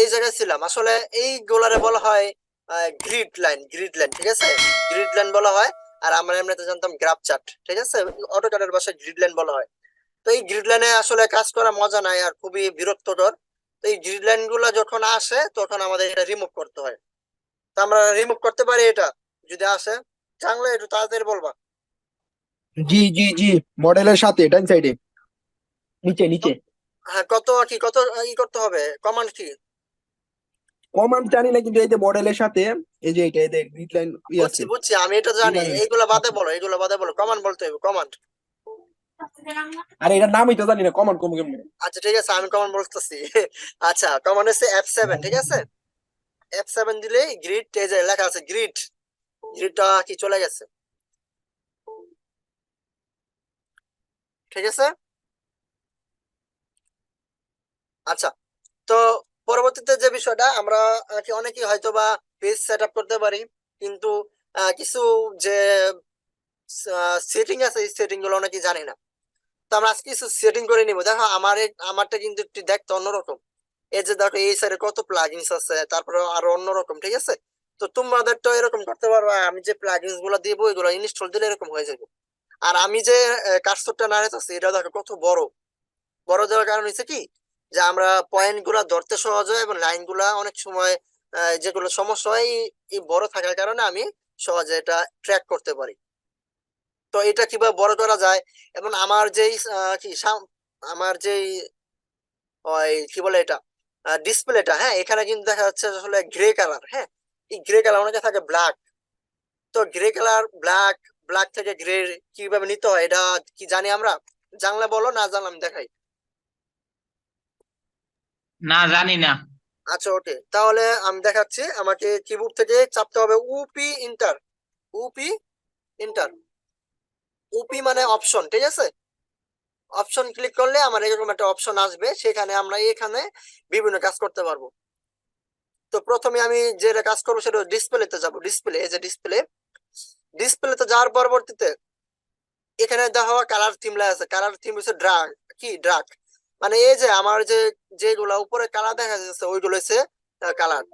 এই জায়গায় ছিলাম আসলে। এইগুলারে বলা হয় গ্রিড লাইন, ঠিক আছে, গ্রিড লাইন বলা হয়। আর আমরা এমনিতে জানতাম গ্রাফ চার্ট, ঠিক আছে, অটোক্যাডের ভাষায় গ্রিড লাইন বলা হয়। তো এই গ্রিড লাইনে আসলে কাজ করা মজা নাই আর খুবই বিরক্তকর। তো এই গ্রিড লাইন গুলা যখন আসে তখন আমাদের এটা রিমুভ করতে হয়। তো আমরা রিমুভ করতে পারি এটা, যদি আসে জানলে একটু তাড়াতাড়ি বলবা। জি জি জি, মডেলের সাথে ডান সাইডে, নিচে নিচে। তো- হ্যাঁ, কত ই করতে হবে, কমান্ড কি? কমান্ড জানি না, কিন্তু এই যে মডেলের সাথে, এই যে এটা এদের গ্রিড লাইন বুঝছি আছে। বুঝছি, আমি এটা জানি। এখানে এইগুলা বাদে বলো, এইগুলা বাদে বলো, কমান্ড বলতে হবে, কমান্ড। আরে এটার নামই তো জানি না, কমান্ড কম কেমনে। আচ্ছা ঠিক আছে, আমি কমান্ড বলতেছি। আচ্ছা, কমান্ড হচ্ছে F7, ঠিক আছে। F7 দিলে গ্রিড, এই যে লেখা আছে গ্রিড, গ্রিডটা কি চলে গেছে, ঠিক আছে। আচ্ছা, তো পরবর্তীতে যে বিষয়টা আমরা কি অনেকেই হয়তো বা পেজ সেট আপ করতে পারি, কিন্তু কিছু যে সেটিং আছে এই সেটিং গুলো অনেকেই জানি না। তো আমরা আজকে কিছু সেটিং করে নিবো। দেখো আমারটা কিন্তু একটু দেখতে অন্যরকম। এই যে দেখো এই সাইডে কত প্লাগইনস আছে, তারপরে আরো অন্যরকম, ঠিক আছে। তো তোমাদেরটা এরকম করতে পারবা, আমি যে প্লাগইনস গুলো দিব এগুলো ইনস্টল দিলে এরকম হয়ে যাবে। আর আমি যে কার্সরটা নাড়াইতেছি এটা দেখো কত বড়। বড় দেওয়ার কারণ হচ্ছে কি, যে আমরা পয়েন্ট গুলা ধরতে সহজ হয় এবং লাইন গুলা অনেক সময় যেগুলো সমস্যা হয় এই বড় থাকার কারণে আমি সহজে এটা ট্র্যাক করতে পারি। তো এটা কিভাবে বড় করা যায়, এবং আমার যেই আমার যেই ওই কি বলে এটা ডিসপ্লেটা, হ্যাঁ, এখানে কিন্তু দেখা যাচ্ছে আসলে গ্রে কালার, হ্যাঁ। এই গ্রে কালার অনেকে থাকে ব্ল্যাক। তো গ্রে কালার ব্ল্যাক, ব্ল্যাক থেকে গ্রে কিভাবে নিতে হয় এটা কি জানি আমরা? জানলে বলো, না জানলে আমি দেখাই। না, জানি না। আচ্ছা ওকে, তাহলে আমি দেখাচ্ছি। আমাকে কিবোর্ড থেকে চাপতে হবে উপি ইন্টার, উপি ইন্টার। উপি মানে অপশন, ঠিক আছে। অপশন ক্লিক করলে আমার এরকম একটা অপশন আসবে, সেখানে আমরা এখানে বিভিন্ন কাজ করতে পারবো। তো প্রথমে আমি যেটা কাজ করবো সেটা ডিসপ্লেতে যাব, ডিসপ্লে, এই যে ডিসপ্লে, ডিসপ্লেতে যাওয়ার পরবর্তীতে এখানে দেখো কালার থিম লেখা আছে। কালার থিম হচ্ছে ড্রাগ, কি ড্রাগ মানে এই যে আমার যে যেগুলা উপরে কালার দেখা যাচ্ছে ওইগুলো হচ্ছে কালার।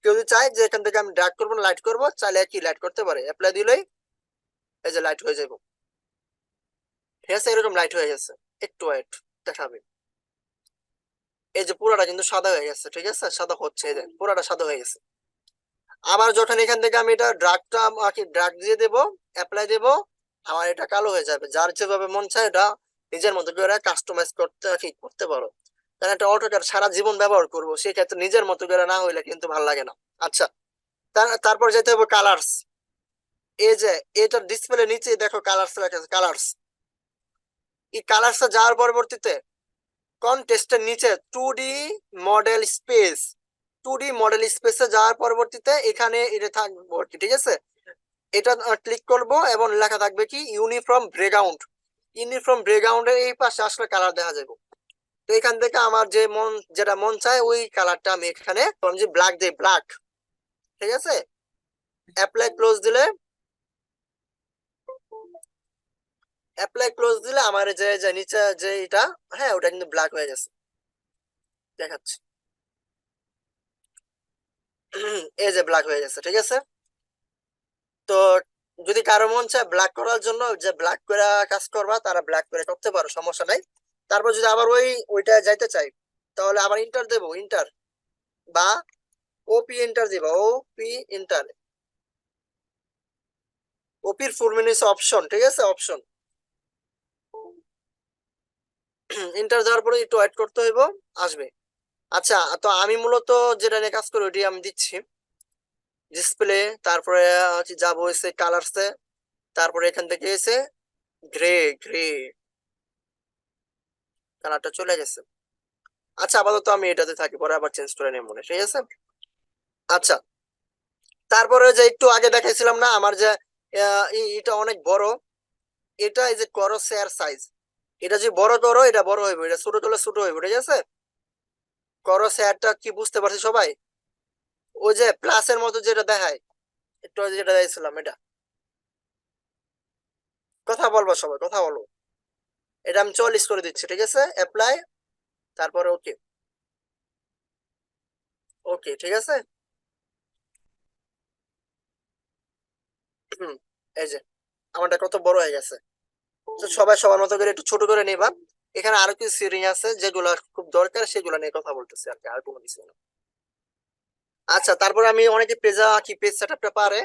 কেউ যদি চায় যে এখান থেকে আমি ড্রাগ করবো, লাইট করবো, চাইলে কি লাইট করতে পারে, অ্যাপ্লাই দিলেই এই যে লাইট হয়ে যাবো, ঠিক আছে, এরকম লাইট হয়ে গেছে। একটু ওয়েট, দেখাবে। এই যে পুরোটা কিন্তু সাদা হয়ে গেছে, ঠিক আছে, সাদা হচ্ছে, এই যে পুরোটা সাদা হয়ে গেছে। আবার যখন এখান থেকে আমি এটা ড্রাগটা ড্রাগ দিয়ে দেবো, অ্যাপ্লাই দেবো, আমার এটা কালো হয়ে যাবে। যার যেভাবে মন চায় এটা নিজের মতো করে কাস্টমাইজ করতে করতে পারো। কারণ একটা অটোক্যাড সারা জীবন ব্যবহার করবো, সেক্ষেত্রে নিজের মতো করে না হইলে কিন্তু ভালো লাগে না। আচ্ছা, তারপর যেতে হবে কালার্স। এই যে এটা ডিসপ্লে নিচে দেখো কালার্স লেখা আছে, কালার্স। এই কালার্স যাওয়ার পরবর্তীতে কনটেস্টের নিচে মডেল স্পেস, 2D মডেল স্পেসে যাওয়ার পরবর্তীতে এখানে এটা থাকবে, ঠিক আছে। এটা ক্লিক করব এবং লেখা থাকবে কি ইউনিফর্ম ব্রেকআউট। ইউনিফর্ম ব্রেকআউটের এই পাশে আসলে কালার দেখা যাবে। তো এখান থেকে আমার যেটা মন চায় ওই কালারটা আমি এখানে আমি যে ব্ল্যাক দিই, ব্ল্যাক, ঠিক আছে। অ্যাপ্লাই ক্লোজ দিলে, অ্যাপ্লাই ক্লোজ দিলে আমার যে যে নিচে যে এটা, হ্যাঁ, ওটা কিন্তু ব্ল্যাক হয়ে গেছে, দেখাচ্ছি। এই যে ব্ল্যাক হয়ে গেছে, ঠিক আছে। তো যদি কারো মন চায় ব্ল্যাক করার জন্য, যে ব্ল্যাক করে কাজ করবা তারা ব্ল্যাক করে করতে পারো, সমস্যা নাই। তারপর যদি আবার ওইটা যাইতে চাই তাহলে আবার ইন্টার দেবো, ইন্টার, বা ওপি এন্টার দিব, ওপি এন্টার। ওপির ফুল মিনিস অপশন, ঠিক আছে, অপশন। এন্টার দেওয়ার পরে একটু ওয়েট করতে হইব, আসবে। আচ্ছা, তো আমি মূলত যেটা নিয়ে কাজ করি ওইটি আমি দিচ্ছি, ডিসপ্লে, তারপরে যাবো হচ্ছে কালারসে, তারপরে এখান থেকে এসে গ্রে, গ্রে কালারটা চলে গেছে। আচ্ছা, আপাতত আমি এটাতে থাকি, পরে আবার চেঞ্জ করে নেব মনে, ঠিক আছে। আচ্ছা, তারপরে যে একটু আগে দেখাইছিলাম না আমার যে এটা অনেক বড়, এটা এই যে করো শেয়ার সাইজ, এটা যে বড় করো এটা বড় হইব, এটা ছোট করলে ছোট হইব, ঠিক আছে। করো শেয়ারটা কি বুঝতে পারছি সবাই? ওই যে প্লাসের মতো যেটা দেখায়, একটু আগে যেটা দেখছিলাম এটা। কথা বলবো সবাই, কথা বলো। এটা আমি 40 করে দিচ্ছি, ঠিক আছে, অ্যাপ্লাই, তারপরে ওকে। ওকে, ঠিক আছে। হুম, এই যে আমারটা কত বড় হয়ে গেছে। তো সবাই সবার মতো করে একটু ছোট করে নিবা। এখানে আরো কিছু সিরিং আছে যেগুলো খুব দরকার, সেগুলো নিয়ে কথা বলতেছি আর কি, আর কোনো কিছু না। আচ্ছা, তারপর আমি অনেকে পেজ সেটআপটা পারে,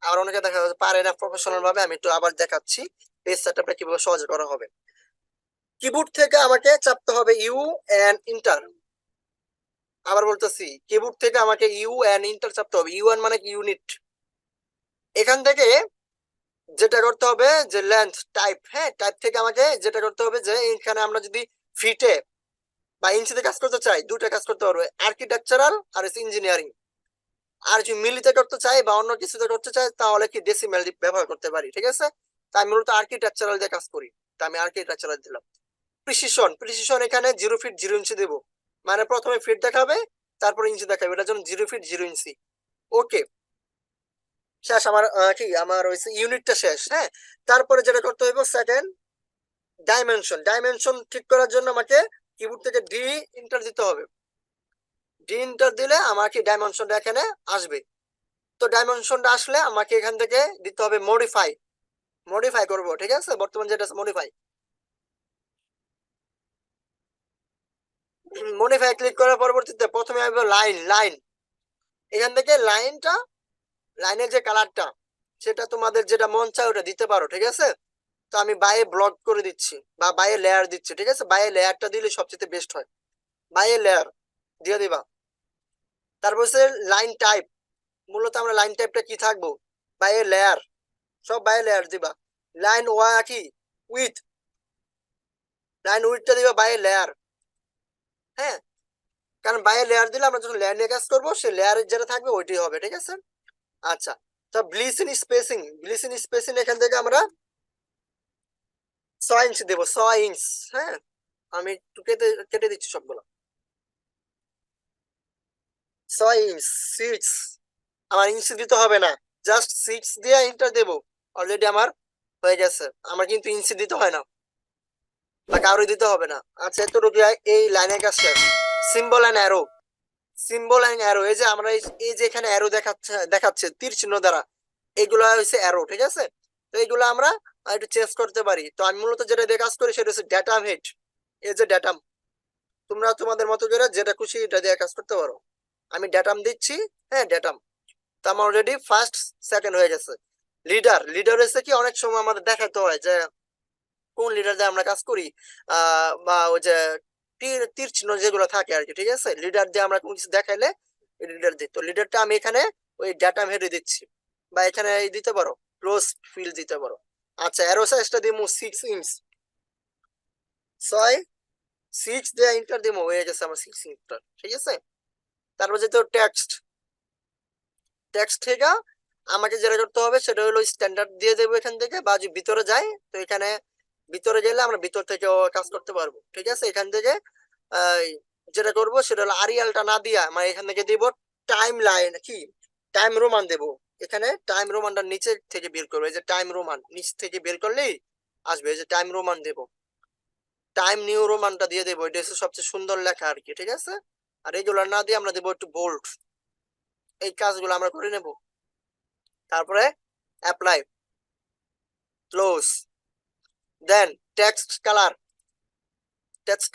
আর অনেকে দেখা যাচ্ছে পারে না প্রফেশনাল ভাবে। আমি একটু আবার দেখাচ্ছি পেজ সেটআপটা কিভাবে সহজে করা হবে। কিবোর্ড থেকে আমাকে চাপতে হবে ইউ এন্ড ইন্টার। আবার বলতেছি, কিবোর্ড থেকে আমাকে ইউ এন্ড ইন্টার চাপতে হবে। ইউ এন মানে ইউনিট। এখান থেকে যেটা করতে হবে যে লেন্থ টাইপ, হ্যাঁ, টাইপ থেকে আমাকে যেটা করতে হবে যে এখানে আমরা যদি ফিটে বা ইঞ্চিতে কাজ করতে চাই, দুটো কাজ করতে পারবে, আর্কিটেকচারাল আর ইঞ্জিনিয়ারিং। আর যদি মিলিতে করতে চাই বা অন্য কিছুতে করতে চাই তাহলে কি ডেসিমেল ব্যবহার করতে পারি, ঠিক আছে। তাই মূলত আর্কিটেকচারাল দিয়ে কাজ করি, তাই আমি আর্কিটেকচারাল দিলাম। প্রিসিশন এখানে 0 ফিট 0 ইঞ্চি দেবো, মানে প্রথমে ফিট দেখাবে তারপর ইঞ্চি দেখাবে, এটার জন্য 0 ফিট 0 ইঞ্চি। ওকে, শেষ আমার আমার হয়েছে ইউনিটটা শেষ, হ্যাঁ। তারপরে যেটা করতে হইব সেকেন্ড, ডাইমেনশন ঠিক করার জন্য আমাকে কিবোর্ড থেকে ডি ইন্টার দিতে হবে। ডি ইন্টার দিলে আমাকে ডাইমেনশনটা এখানে আসবে। তো ডাইমেনশনটা আসলে আমাকে এখান থেকে দিতে হবে মডিফাই করব, ঠিক আছে। বর্তমান যেটা আছে মডিফাই ক্লিক করার পরবর্তীতে প্রথমে আসবে লাইন। এখান থেকে লাইনের যে কালারটা, সেটা তোমাদের যেটা মন চায় ওটা দিতে পারো, ঠিক আছে। তো আমি বাইরে ব্লক করে দিচ্ছি বা বাইরে লেয়ার দিচ্ছি, ঠিক আছে। বাইরে লেয়ারটা দিলে সবচেয়ে বেস্ট হয়, বাইরে লেয়ার দিয়ে দিবা। তারপর হচ্ছে লাইন টাইপ, মূলত আমরা লাইন টাইপটা কি থাকবো, বাইরে লেয়ার, সব বাইরে লেয়ার দিবা। লাইন ওয়া কি উইথ, লাইন উইথটা দিবা বাইরে লেয়ার, হ্যাঁ। কারণ বাইরে লেয়ার দিলে আমরা যখন লেয়ার নিয়ে কাজ করবো সেই লেয়ারের যেটা থাকবে ওইটাই হবে, ঠিক আছে। আচ্ছা, তো ব্লিস ইন স্পেসিং এখান থেকে আমরা 6 ইঞ্চি দেবো, 6 ইঞ্চ, হ্যাঁ। আমি একটু কেটে কেটে দিচ্ছি সবগুলো। 6 ইঞ্চ, 6, আমার ইঞ্চি দিতে হবে না, জাস্ট 6 দিয়ে ইন্টার দেবো। অলরেডি আমার হয়ে গেছে, আমার কিন্তু ইঞ্চি দিতে হয় না বা কারোই দিতে হবে না। আচ্ছা, এতটুকু এই লাইনের কাজ শেষ। সিম্বল অ্যান্ড অ্যারো, এই যে আমরা এই যে এখানে অ্যারো দেখাচ্ছে তীর চিহ্ন দ্বারা, এগুলো হচ্ছে অ্যারো, ঠিক আছে। তো এগুলো আমরা একটু চেঞ্জ করতে পারি। তো আমি মূলত যেটা দিয়ে কাজ করি সেটা হচ্ছে ডেটাম হেড। এই যে ডেটাম, তোমরা তোমাদের মতো করে যেটা খুশি এটা দিয়ে কাজ করতে পারো। আমি ডেটাম দিচ্ছি, হ্যাঁ, ডেটাম। তো আমার অলরেডি ফার্স্ট সেকেন্ড হয়ে গেছে। লিডার হচ্ছে কি অনেক সময় আমাদের দেখাতে হয় যে কোন লিডার দিয়ে আমরা কাজ করি, বা ওই যে তীর তীর চিহ্ন যেগুলো থাকে আর কি, ঠিক আছে। লিডার দিয়ে আমরা কোনো কিছু দেখাইলে লিডার দিই। তো লিডারটা আমি এখানে ওই ডাটা হেডে দিচ্ছি, বা এখানে দিতে পারো ক্লোজ ফিল দিতে পারো। আচ্ছা, অ্যারো সাইজটা দিমু 6 ইঞ্চ, 6 দিয়ে ইন্টার দিমু, হয়ে গেছে আমার 6 ইঞ্চ, ঠিক আছে। তারপর যেহেতু টেক্সট থেকে আমাকে যেটা করতে হবে সেটা হলো স্ট্যান্ডার্ড দিয়ে দেবো এখান থেকে, বা যদি ভিতরে যাই তো এখানে ভিতরে গেলে আমরা ভিতর থেকেও কাজ করতে পারবো, ঠিক আছে। এখান থেকে যেটা করব সেটা হলো আরিয়ালটা না দিয়া মানে এখান থেকে দিব টাইম লাইন কি টাইম রোমান দেব। এখানে টাইম রোমানটা নিচে থেকে বের করবো, এই যে টাইম রোমান নিচ থেকে বের করলেই আসবে, এই যে টাইম রোমান দেব। টাইম নিউ রোমানটা দিয়ে দেবো, এটা হচ্ছে সবচেয়ে সুন্দর লেখা আর কি, ঠিক আছে। আর এগুলো না দিয়ে আমরা দেবো একটু বোল্ড। এই কাজগুলো আমরা করে নেব। তারপরে অ্যাপ্লাই, ক্লোজ, দেন টেক্সট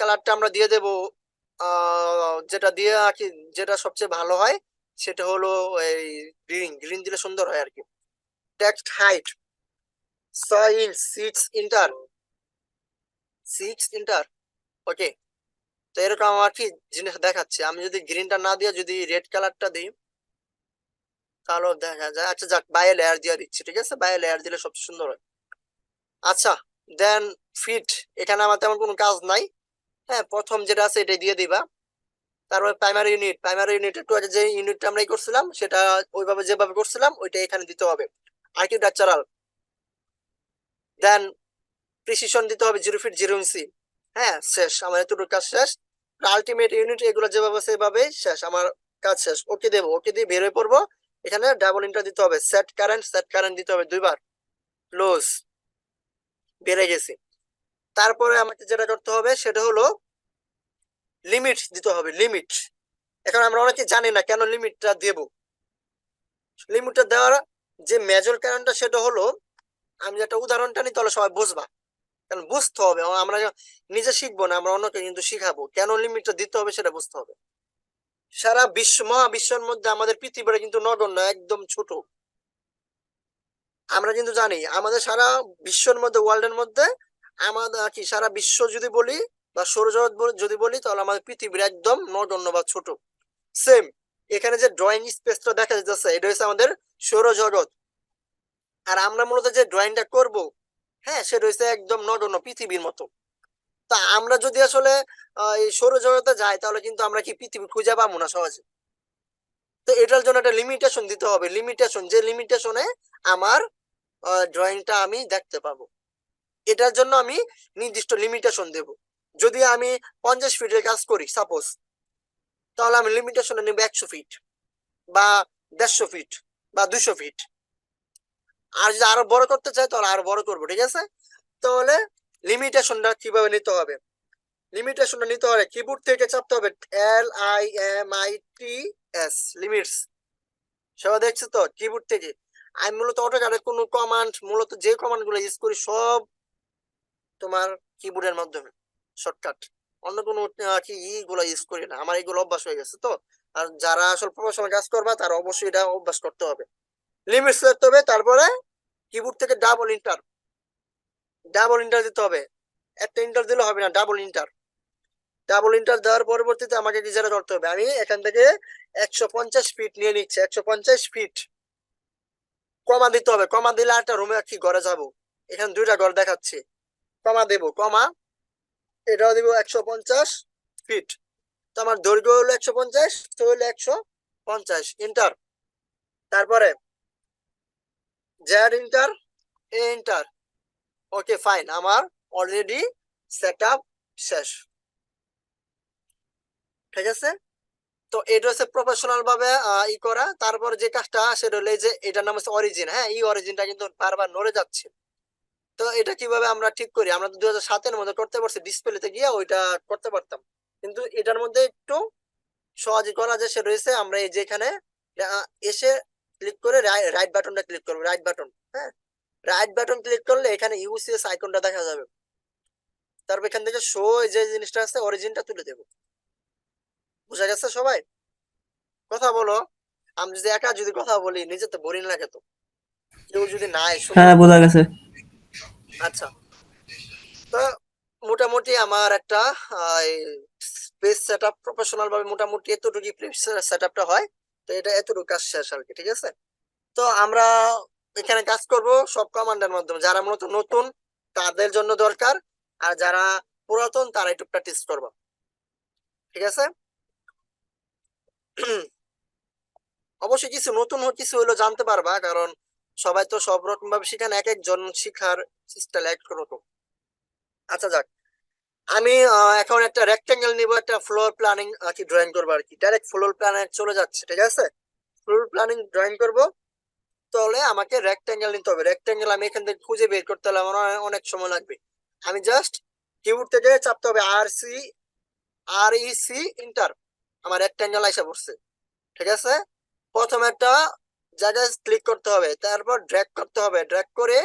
কালারটা আমরা দিয়ে দেব যেটা দিয়ে আর কি, যেটা সবচেয়ে ভালো হয় সেটা হলো এই গ্রিন দিলে সুন্দর হয় আর কি। টেক্সট হাইট 6 ইঞ্চ, 6 ইন্টার, ওকে। তো এরকম আর কি জিনিস দেখাচ্ছে। আমি যদি গ্রিনটা না দিয়ে যদি রেড কালারটা দিই তাহলে দেখা যায়। আচ্ছা যাক, বাইরে লেয়ার দিয়ে দিচ্ছি, ঠিক আছে, বাইরে লেয়ার দিলে সবচেয়ে সুন্দর হয়। আচ্ছা, দেন ফিট, এখানে আমার তেমন কোনো কাজ নাই, হ্যাঁ। প্রথম যেটা আছে এটা দিয়ে দিবা। তারপরে প্রাইমারি ইউনিট একটু আগে যে ইউনিটটা আমরা করছিলাম সেটা ওইভাবে যেভাবে করছিলাম ওইটা এখানে দিতে হবে। আর্কিটেকচারাল, দেন প্রিসিশন দিতে হবে 0 ফিট 0 ইঞ্চি, হ্যাঁ। শেষ, আমার এতটুকু কাজ শেষ। আলটিমেট ইউনিট এগুলো যেভাবে সেভাবে শেষ, আমার কাজ শেষ। ওকে দেবো, ওকে দিয়ে বের হয়ে পড়বো। এখানে ডাবল ইন্টার দিতে হবে, সেট কারেন্ট দিতে হবে 2 বার, ক্লোজ, বেড়ে গেছি। তারপরে আমাকে যেটা করতে হবে সেটা হলো লিমিট দিতে হবে, লিমিট এখন আমরা অনেকে জানি না কেন লিমিটটা দেব। লিমিটটা দেওয়ার যে মেজর কারণটা সেটা হলো, আমি একটা উদাহরণটা নিই তাহলে সবাই বুঝবা। কারণ বুঝতে হবে, আমরা নিজে শিখবো না, আমরা অন্যকে কিন্তু শিখাবো। কেন লিমিটটা দিতে হবে সেটা বুঝতে হবে। সারা বিশ্ব মহাবিশ্বের মধ্যে আমাদের পৃথিবীটা কিন্তু নগণ্য, একদম ছোট। আমরা কিন্তু জানি আমাদের সারা বিশ্বের মধ্যে, ওয়ার্ল্ডের মধ্যে আমাদের কি সারা বিশ্ব যদি বলি বা সৌরজগৎ যদি বলি, তাহলে আমাদের পৃথিবীর একদম নগণ্য বা ছোট। সেম এখানে যে ড্রয়িং স্পেসটা দেখা যাচ্ছে, এটা হচ্ছে আমাদের সৌরজগৎ। আর আমরা মূলত যে ড্রয়িংটা করব, হ্যাঁ, সেটা হচ্ছে একদম নগণ্য, পৃথিবীর মতো। তা আমরা যদি আসলে এই সৌরজগতে যাই, তাহলে কিন্তু আমরা কি পৃথিবী খুঁজে পাবো না সহজে। তো এটার জন্য একটা লিমিটেশন দিতে হবে, লিমিটেশন, যে লিমিটেশনে আমার ড্রয়িংটা আমি দেখতে পাবো। এটার জন্য আমি নির্দিষ্ট লিমিটেশন দেব। যদি আমি 50 ফিটের কাজ করি সাপোজ, তাহলে আমি লিমিটেশনে নেব 100 ফিট বা 150 ফিট বা 200 ফিট। আর যদি আরো বড় করতে চাই তাহলে আরো বড় করবো, ঠিক আছে? তাহলে লিমিটেশনটা কিভাবে নিতে হবে? লিমিটেশনটা নিতে হবে কিবোর্ড থেকে চাপতে হবে LIMITS, লিমিটস। সবাই দেখছো তো কিবোর্ড থেকে। আমি মূলত অটোক্যাডে কোনো কমান্ড, মূলত যে কমান্ড গুলো ইউজ করি সব তোমার কিবোর্ডের মাধ্যমে শর্টকাট। অন্য কোনো কি ইগুলো ইউজ করি না, আমার এগুলো অভ্যাস হয়ে গেছে তো। আর যারা আসলে প্রফেশনাল কাজ করবা তারা অবশ্যই এটা অভ্যাস করতে হবে। লিমিটস করতে হবে, তারপরে কিবোর্ড থেকে ডাবল ইন্টার দিতে হবে। একটা ইন্টার দিলে হবে না, ডাবল ইন্টার। ডাবল ইন্টার দেওয়ার পরবর্তীতে আমাকে কি যেটা করতে হবে, আমি এখান থেকে 150 ফিট নিয়ে নিচ্ছি। 150 ফিট কমা দিতে হবে। কমা দিলে একটা রুমে কি ঘরে যাব, এখানে দুইটা ঘর দেখাচ্ছে, কমা দেব, কমা এটাও দিব 150 ফিট। তো আমার দৈর্ঘ্য হলো 150, তো হলো 150, ইন্টার। তারপরে জেড ইন্টার, এ ইন্টার। ওকে ফাইন, আমার অলরেডি সেট আপ শেষ, ঠিক আছে? তো এটা হচ্ছে প্রফেশনাল ভাবে ই করা। তারপর যে কাজটা সেটা হলো যে এটার নাম হচ্ছে অরিজিন। হ্যাঁ, এই অরিজিনটা কিন্তু বারবার নড়ে যাচ্ছে। তো এটা কিভাবে আমরা ঠিক করি? আমরা তো 2007-এর মধ্যে করতে পারছি, ডিসপ্লেতে গিয়ে ওইটা করতে পারতাম। কিন্তু এটার মধ্যে একটু সহজে করা যায়, সে রয়েছে আমরা এই যে এখানে এসে ক্লিক করে রাইট বাটনটা ক্লিক করবো, রাইট বাটন। হ্যাঁ, রাইট বাটন ক্লিক করলে এখানে ইউসিএস আইকনটা দেখা যাবে। তারপর এখান থেকে শো যে জিনিসটা আছে অরিজিনটা তুলে দেবো। বুঝা গেছে সবাই? কথা বলো। আমি যদি একা যদি কথা বলি নিজে তো বোরিং লাগে, তো কেউ যদি নাই শুনবো হ্যাঁ, কি? বোঝা গেছে। আচ্ছা, তো মোটামুটি আমার একটা স্পেস সেটআপ প্রফেশনাল ভাবে মোটামুটি এতটুকু সেটআপটা হয়। তো এটা এতটুকু কাজ শেষ আর কি, ঠিক আছে? তো আমরা এখানে কাজ করব সব কমান্ডের মাধ্যমে। যারা মূলত নতুন তাদের জন্য দরকার, আর যারা পুরাতন তারা একটু প্র্যাকটিস করবো, ঠিক আছে? অবশ্যই কিছু নতুন কিছু হলো জানতে পারবা, কারণ সবাই তো সব রকম ভাবে শিখান, এক একজন শিখার স্টাইল এক রকম। আচ্ছা যাক, আমি এখন একটা রেক্টেঙ্গেল নিব, একটা ফ্লোর প্ল্যানিং কি ড্রয়িং করবো আর কি। ডাইরেক্ট ফ্লোর প্ল্যানে চলে যাচ্ছে, ঠিক আছে? ফ্লোর প্ল্যানিং ড্রয়িং করব, তাহলে আমাকে রেক্টেঙ্গেল নিতে হবে। রেক্টেঙ্গেল আমি এখান থেকে খুঁজে বের করতে হলে আমার অনেক সময় লাগবে। আমি জাস্ট কিবোর্ড থেকে চাপতে হবে REC ইন্টার, আমার রেক্টেঙ্গেল আইসা পড়ছে, ঠিক আছে? প্রথমে একটা জায়গায় ক্লিক করতে হবে, তারপর ড্র্যাগ করতে হবে। ড্র্যাগ করে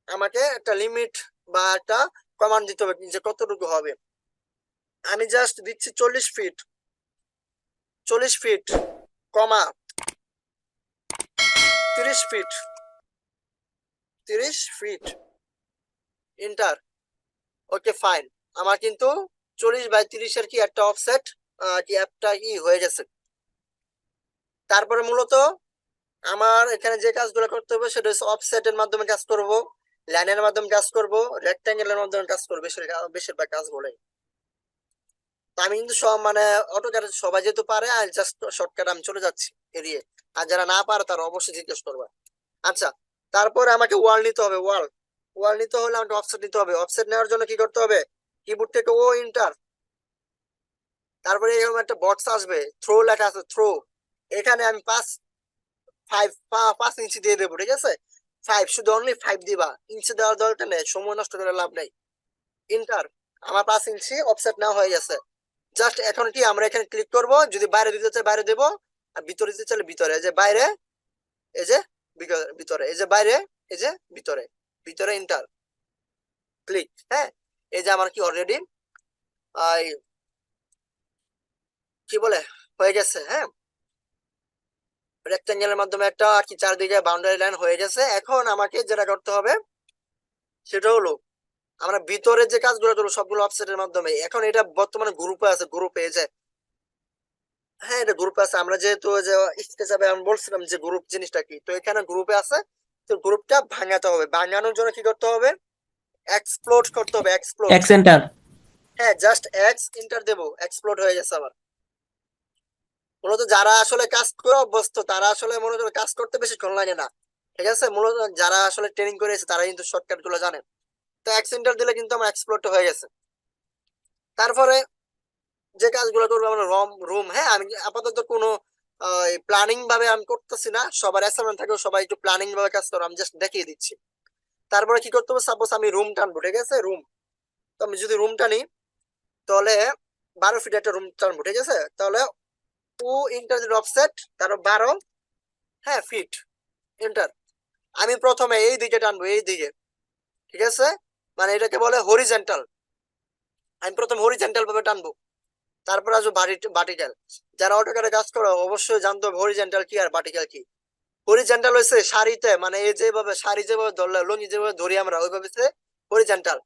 আমাকে একটা লিমিট বা একটা কমান্ড দিতে হবে যে কতটুকু হবে। আমি জাস্ট দিচ্ছি 40 feet, 40 feet comma 30 feet, 30 feet enter. Okay fine, আমার কিন্তু 40/30-এর কি একটা অফসেট কি একটা হয়ে গেছে। তারপরে মূলত আমার এখানে যে কাজগুলো করতে হবে সেটা হচ্ছে অফসেটের মাধ্যমে কাজ করব, লাইনের মাধ্যমে কাজ করব, রেক্ট্যাঙ্গেলের মাধ্যমে কাজ করব, বেশিরভাগ কাজ বলে। তো আমি কিন্তু সব মানে অটোক্যাড সবাই যেহেতু পারে, আর জাস্ট শর্টকাট আমি চলে যাচ্ছি এড়িয়ে। আর যারা না পারে তারা অবশ্যই জিজ্ঞেস করবে। আচ্ছা, তারপরে আমাকে ওয়াল নিতে হবে। ওয়াল নিতে হলে আমাকে অফসেট নিতে হবে। অফসেট নেওয়ার জন্য কি করতে হবে? কিবোর্ড থেকে ও ইন্টার, তারপরে এরকম একটা বক্স আসবে, থ্রো লেখা আছে, থ্রো। এখানে আমি 5 ইঞ্চি দিয়ে দেবো, ঠিক আছে? 5, শুধু অনলি 5 দিবা, ইঞ্চি দেওয়ার দরকার নেই, সময় নষ্ট করে লাভ নেই। ইন্টার, আমার 5 ইঞ্চি অফসেট নেওয়া হয়ে গেছে। জাস্ট এখন কি আমরা এখানে ক্লিক করব, যদি বাইরে দিতে চাই বাইরে দেব, আর ভিতরে দিতে চাইলে ভিতরে। এই যে বাইরে, এই যে ভিতরে, এই যে বাইরে, এই যে ভিতরে, ভিতরে ইন্টার ক্লিক। হ্যাঁ, এই যে আমার কি অলরেডি কি বলে হয়ে গেছে। হ্যাঁ, রেক্টেঙ্গেলের মাধ্যমে একটা কি চারদিকে বাউন্ডারি লাইন হয়ে গেছে। এখন আমাকে যেটা করতে হবে সেটা হলো আমরা ভিতরে যে কাজগুলো করবো সবগুলো অফসেটের মাধ্যমে। এখন এটা বর্তমানে গ্রুপে আছে, গ্রুপে এই যে, হ্যাঁ এটা গ্রুপে আছে। আমরা যেহেতু যে স্কেচ আবে আমি বলছিলাম যে গ্রুপ জিনিসটা কি, তো এখানে গ্রুপে আছে। তো গ্রুপটা ভাঙাতে হবে, ভাঙানোর জন্য কি করতে হবে, এক্সপ্লোড করতে হবে, এক্সপ্লোড। X enter. হ্যাঁ, জাস্ট এক্স এন্টার দেবো, এক্সপ্লোড হয়ে গেছে আমার। মূলত যারা আসলে কাজ করে অভ্যস্ত তারা আসলে মনে করো কাজ করতে বেশিক্ষণ লাগে না, ঠিক আছে। মূলত যারা আসলে ট্রেনিং করেছে তারা কিন্তু শর্টকাট গুলো জানেন। তো এক্স এন্টার দিলে কিন্তু আমার এক্সপ্লোরটা হয়ে গেছে। তারপরে যে কাজগুলো করবো আমরা রুম, হ্যাঁ আমি আপাতত কোনো প্ল্যানিং ভাবে আমি করতেছি না, সবার অ্যাসাইনমেন্ট থাকলেও সবাই একটু প্ল্যানিং ভাবে কাজ করো, আমি জাস্ট দেখিয়ে দিচ্ছি। তারপরে কি করতে হবে, সাপোজ আমি রুম টানবো, ঠিক আছে, রুম। তো আমি যদি রুম টানি তাহলে 12 ফিট একটা রুম টানবো, ঠিক আছে। তাহলে ও ইন্টার অফসেট তার 12, হ্যাঁ ফিট ইন্টার। আমি প্রথমে এই দিকে টানবো, এই দিকে, ঠিক আছে, মানে এটাকে বলে হরিজেন্টাল। আমি প্রথম হরিজেন্টাল ভাবে টানবো, তারপর আসবো ভার্টিক্যাল। যারা অটোক্যাডে কাজ করো অবশ্যই জানতে হবে হরিজেন্টাল কি আর ভার্টিক্যাল কি। হরিজেন্টাল হয়েছে সারিতে, মানে এই যেভাবে সারি যেভাবে ধরলে লুঙ্গি যেভাবে ধরি আমরা ওইভাবে হরিজেন্টাল,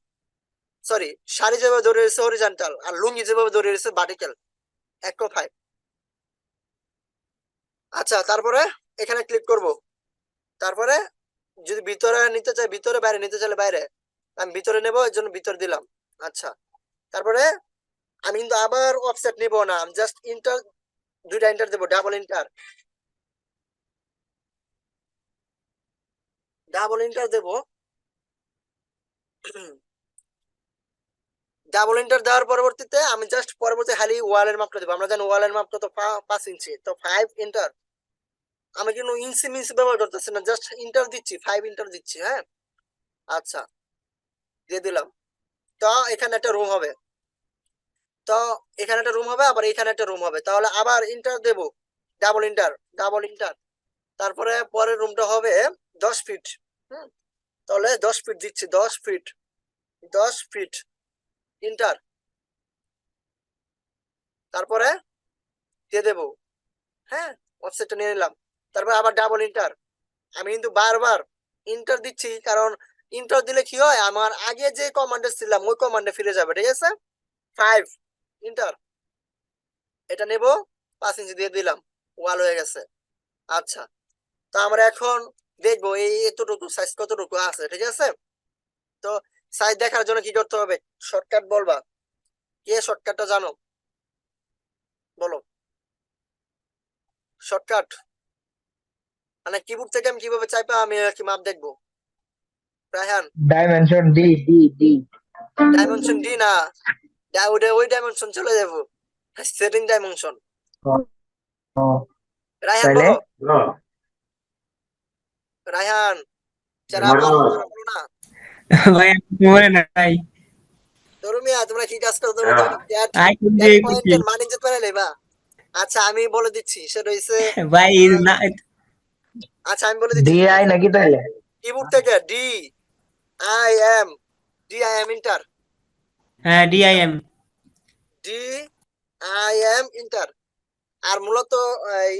সরি সারি যেভাবে ধরে রয়েছে হরিজেন্টাল, আর লুঙ্গি যেভাবে ধরে রয়েছে ভার্টিক্যাল, 1.5। আচ্ছা, তারপরে এখানে ক্লিক করব। তারপরে যদি ভিতরে নিতে চাই ভিতরে, বাইরে নিতে চাইলে বাইরে। আমি ভিতরে নেবো, এর জন্য ভিতরে দিলাম। আচ্ছা, তারপরে আমি কিন্তু আবার অফসেট নিব না, আমি জাস্ট ইন্টার, দুইটা ইন্টার দেবো, ডাবল ইন্টার, ডাবল ইন্টার দেবো। ডাবল ইন্টার দেওয়ার পরবর্তীতে আমি জাস্ট পরবর্তী খালি ওয়ালের মাপটা দেবো। আমরা জানি ওয়ালের মাপটা তো 5 ইঞ্চি, তো 5 ইন্টার। আমি কিন্তু ইঞ্চি মিঞ্চি ব্যবহার করতেছি না, জাস্ট ইন্টার দিচ্ছি, 5 ইন্টার দিচ্ছি। হ্যাঁ, আচ্ছা দিয়ে দিলাম। তো এখানে একটা রুম হবে, তো এখানে একটা রুম হবে, আবার এখানে একটা রুম হবে। তাহলে আবার ইন্টার দেব, ডাবল ইন্টার, ডাবল ইন্টার। তারপরে পরের রুমটা হবে 10 ফিট। হুম, তাহলে 10 ফিট দিচ্ছি, 10 ফিট, 10 ফিট ইন্টার। তারপরে দিয়ে দেবো, হ্যাঁ অফসেটটা নিয়ে নিলাম। তারপর আবার ডাবল ইন্টার। আমি কিন্তু বারবার ইন্টার দিচ্ছি, কারণ ইন্টার দিলে কি হয়, আমার আগে যে কমান্ডে ছিলাম ওই কমান্ডে ফিরে যাবে, ঠিক আছে। 5 ইন্টার, এটা নেব, 5 ইঞ্চি দিয়ে দিলাম, ওয়াল হয়ে গেছে। আচ্ছা, তো আমরা এখন দেখবো এই এতটুকু সাইজ কতটুকু আছে, ঠিক আছে। তো সাইজ দেখার জন্য কি করতে হবে, শর্টকাট বলবা, কে শর্টকাটটা জানো বলো। শর্টকাট মানে কিবোর্ড থেকে আমি কিভাবে চাইপা আমি কি মাপ দেখবো, Raihan? Dimension D D D. Dimension D না, ওই ডাইমেনশন চলে যাবো, সেটিং ডাইমেনশন। রায়হান তাইলে বলো, রায়হান যারা পারো তারা বলো না। ভাই আমি মনে নাই। ধর্মিয়া তোমরা কি কাজ করো, তোমরা তো ক্যাট, আইফোন ক্যাট দিয়ে করছি। পয়েন্টের মান ইজ্জত বানাইলে বা। আচ্ছা আমি বলে দিচ্ছি, সেটা হইছে ভাই না। আচ্ছা আমি বলে দিচ্ছি, ডিআই নাকি তাইলে? কিবোর্ড থেকে D I M, D I M enter, হ্যাঁ DIM. D I M enter. আর মূলত এই